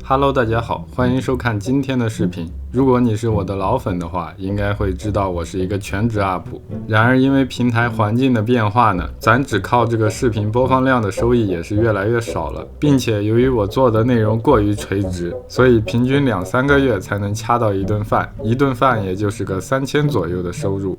Hello， 大家好，欢迎收看今天的视频。如果你是我的老粉的话，应该会知道我是一个全职 UP。然而，因为平台环境的变化呢，咱只靠这个视频播放量的收益也是越来越少了，并且由于我做的内容过于垂直，所以平均2-3个月才能掐到一顿饭，一顿饭也就是个3000左右的收入。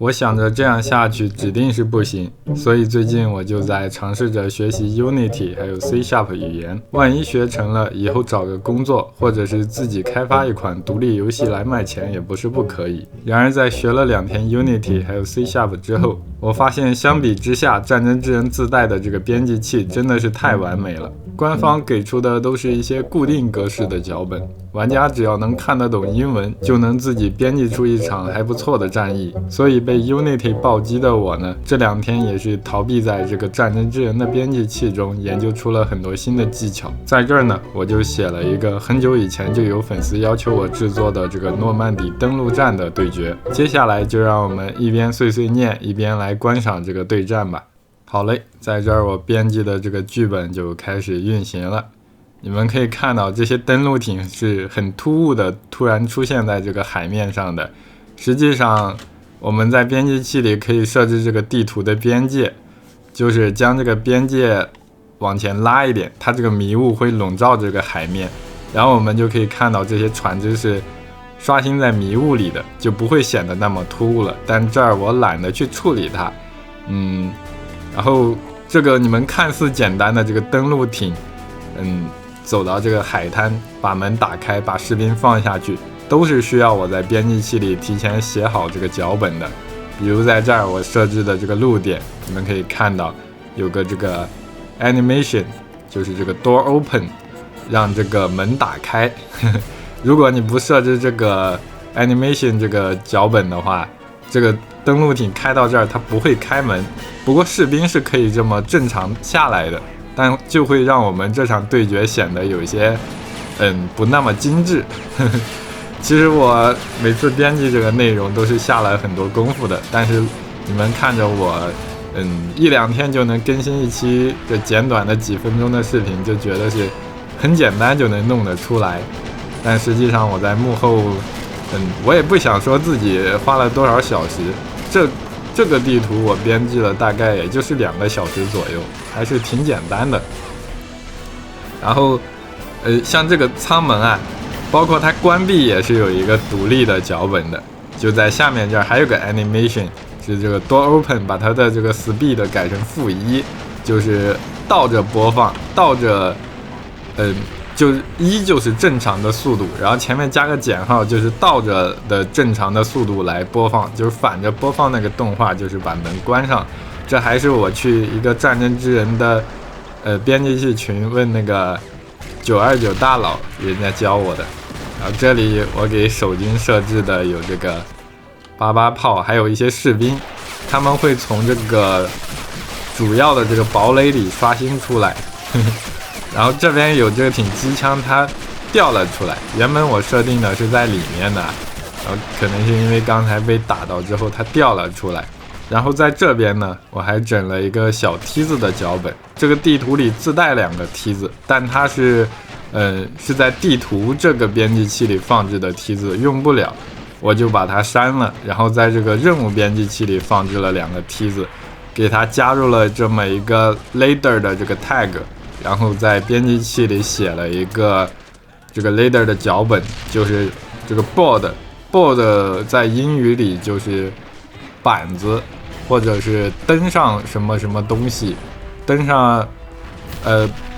我想着这样下去指定是不行，所以最近我就在尝试着学习 Unity 还有 C# 语言，万一学成了，以后找个工作，或者是自己开发一款独立游戏来卖钱也不是不可以。然而在学了2天 Unity 还有 C# 之后，我发现相比之下，战争之人自带的这个编辑器真的是太完美了。官方给出的都是一些固定格式的脚本，玩家只要能看得懂英文，就能自己编辑出一场还不错的战役。所以被 Unity 暴击的我呢，这2天也是逃避在这个战争之人的编辑器中，研究出了很多新的技巧。在这儿呢，我就写了一个很久以前就有粉丝要求我制作的这个诺曼底登陆战的对决。接下来就让我们一边碎碎念，一边来观赏这个对战吧。好嘞，在这儿我编辑的这个剧本就开始运行了。你们可以看到这些登陆艇是很突兀的突然出现在这个海面上的。实际上我们在编辑器里可以设置这个地图的边界，就是将这个边界往前拉一点，它这个迷雾会笼罩这个海面，然后我们就可以看到这些船只是刷新在迷雾里的，就不会显得那么突兀了。但这儿我懒得去处理它，然后这个你们看似简单的这个登陆艇，走到这个海滩，把门打开，把士兵放下去，都是需要我在编辑器里提前写好这个脚本的。比如在这儿我设置的这个路点，你们可以看到有个这个 animation， 就是这个 door open， 让这个门打开。如果你不设置这个 animation 这个脚本的话，这个登陆艇开到这儿它不会开门。不过士兵是可以这么正常下来的，但就会让我们这场对决显得有些不那么精致。其实我每次编辑这个内容都是下了很多功夫的，但是你们看着我1-2天就能更新一期这简短的几分钟的视频，就觉得是很简单就能弄得出来。但实际上我在幕后我也不想说自己花了多少小时，这个地图我编辑了大概也就是2个小时左右，还是挺简单的。然后像这个舱门啊，包括它关闭也是有一个独立的脚本的，就在下面这儿还有个 animation， 是这个 door open， 把它的这个 speed 改成-1，就是倒着播放，倒着就是1就是正常的速度，然后前面加个减号，就是倒着的正常的速度来播放，就是反着播放那个动画，就是把门关上。这还是我去一个战争之人的编辑器群问那个929大佬人家教我的。然后这里我给守军设置的有这个88炮，还有一些士兵，他们会从这个主要的这个堡垒里刷新出来。然后这边有这个挺机枪，它掉了出来，原本我设定的是在里面的，然后可能是因为刚才被打到之后它掉了出来。然后在这边呢，我还整了一个小梯子的脚本，这个地图里自带2个梯子，但它是在地图这个编辑器里放置的梯子用不了，我就把它删了，然后在这个任务编辑器里放置了2个梯子，给它加入了这么一个 ladder 的这个 tag，然后在编辑器里写了一个这个 ladder 的脚本，就是这个 board 在英语里就是板子，或者是登上什么什么东西，登上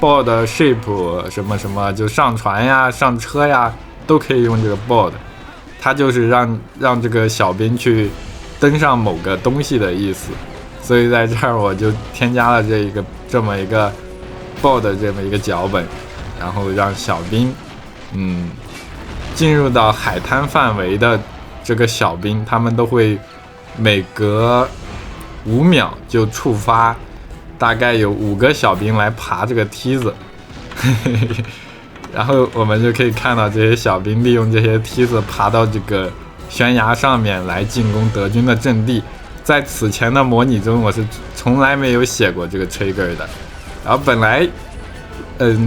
board ship 什么什么，就上船呀上车呀都可以用这个 board， 它就是让这个小兵去登上某个东西的意思。所以在这儿我就添加了这么一个board 这么一个脚本，然后让小兵进入到海滩范围的这个小兵，他们都会每隔5秒就触发，大概有5个小兵来爬这个梯子。然后我们就可以看到这些小兵利用这些梯子爬到这个悬崖上面来进攻德军的阵地，在此前的模拟中我是从来没有写过这个 trigger 的。然后本来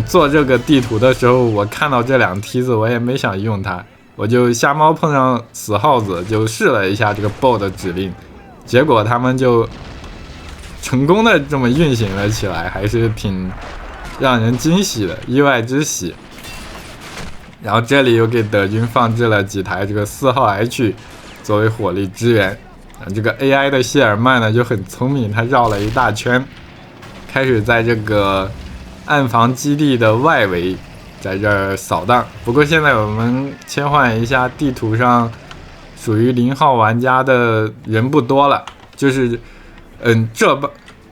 做这个地图的时候，我看到这两梯子我也没想用它，我就瞎猫碰上死耗子，就试了一下这个 bold 的指令，结果他们就成功的这么运行了起来，还是挺让人惊喜的，意外之喜。然后这里又给德军放置了几台这个4号 H 作为火力支援。这个 AI 的谢尔曼呢就很聪明，他绕了一大圈，开始在这个暗防基地的外围在这儿扫荡。不过现在我们切换一下地图上属于0号玩家的人不多了，就是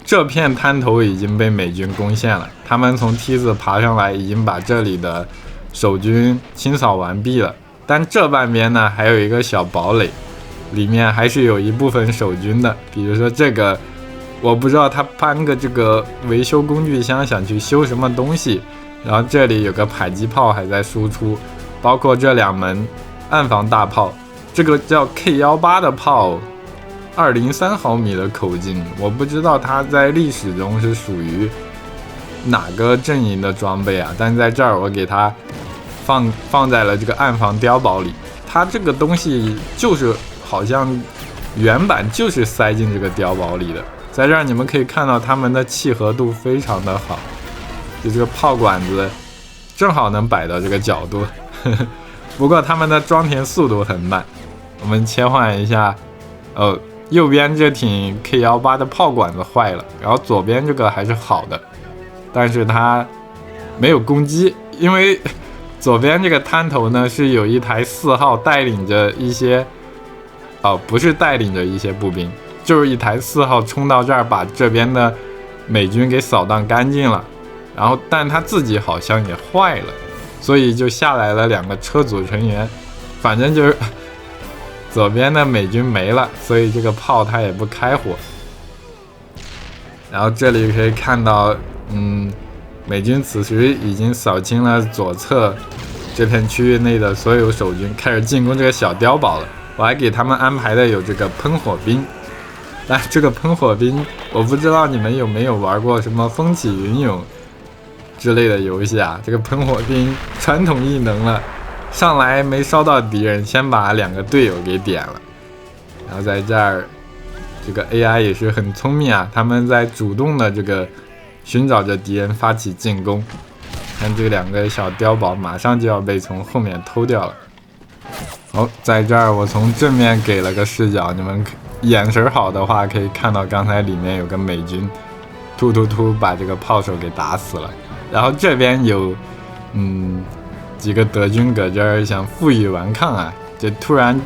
这片滩头已经被美军攻陷了，他们从梯子爬上来，已经把这里的守军清扫完毕了。但这半边呢还有一个小堡垒，里面还是有一部分守军的。比如说这个我不知道他搬个这个维修工具箱想去修什么东西，然后这里有个迫击炮还在输出，包括这2门暗防大炮，这个叫 K18 的炮203毫米的口径，我不知道它在历史中是属于哪个阵营的装备啊，但在这儿我给它放在了这个暗防碉堡里。它这个东西就是好像原版就是塞进这个碉堡里的。在这儿你们可以看到它们的契合度非常的好，就这个炮管子正好能摆到这个角度不过它们的装填速度很慢。我们切换一下，右边这挺 K18 的炮管子坏了，然后左边这个还是好的，但是它没有攻击，因为左边这个滩头呢是有一台4号带领着一些不是带领着一些步兵，就是一台4号冲到这儿把这边的美军给扫荡干净了，然后但他自己好像也坏了，所以就下来了2个车组成员，反正就是左边的美军没了，所以这个炮它也不开火。然后这里可以看到美军此时已经扫清了左侧这片区域内的所有守军，开始进攻这个小碉堡了。我还给他们安排的有这个喷火兵，但这个喷火兵我不知道你们有没有玩过什么风起云涌之类的游戏啊。这个喷火兵传统异能了，上来没烧到敌人，先把2个队友给点了。然后在这儿这个 AI 也是很聪明啊，他们在主动的这个寻找着敌人发起进攻。看这2个小碉堡马上就要被从后面偷掉了。好，在这儿我从正面给了个视角，你们眼神好的话可以看到刚才里面有个美军突把这个炮手给打死了。然后这边有几个德军搁这儿想负隅顽抗啊，这突然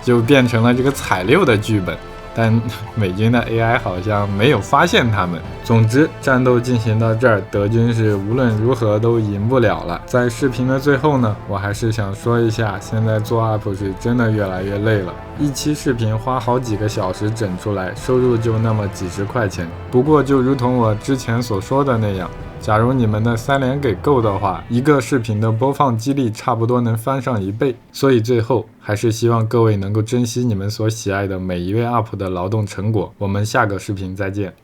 就变成了这个踩6的剧本，但美军的 AI 好像没有发现他们。总之战斗进行到这儿，德军是无论如何都赢不了了。在视频的最后呢，我还是想说一下，现在做 UP 是真的越来越累了，一期视频花好几个小时整出来，收入就那么几十块钱。不过就如同我之前所说的那样，假如你们的3连给够的话，一个视频的播放激励差不多能翻上1倍。所以最后还是希望各位能够珍惜你们所喜爱的每一位 UP 的劳动成果。我们下个视频再见。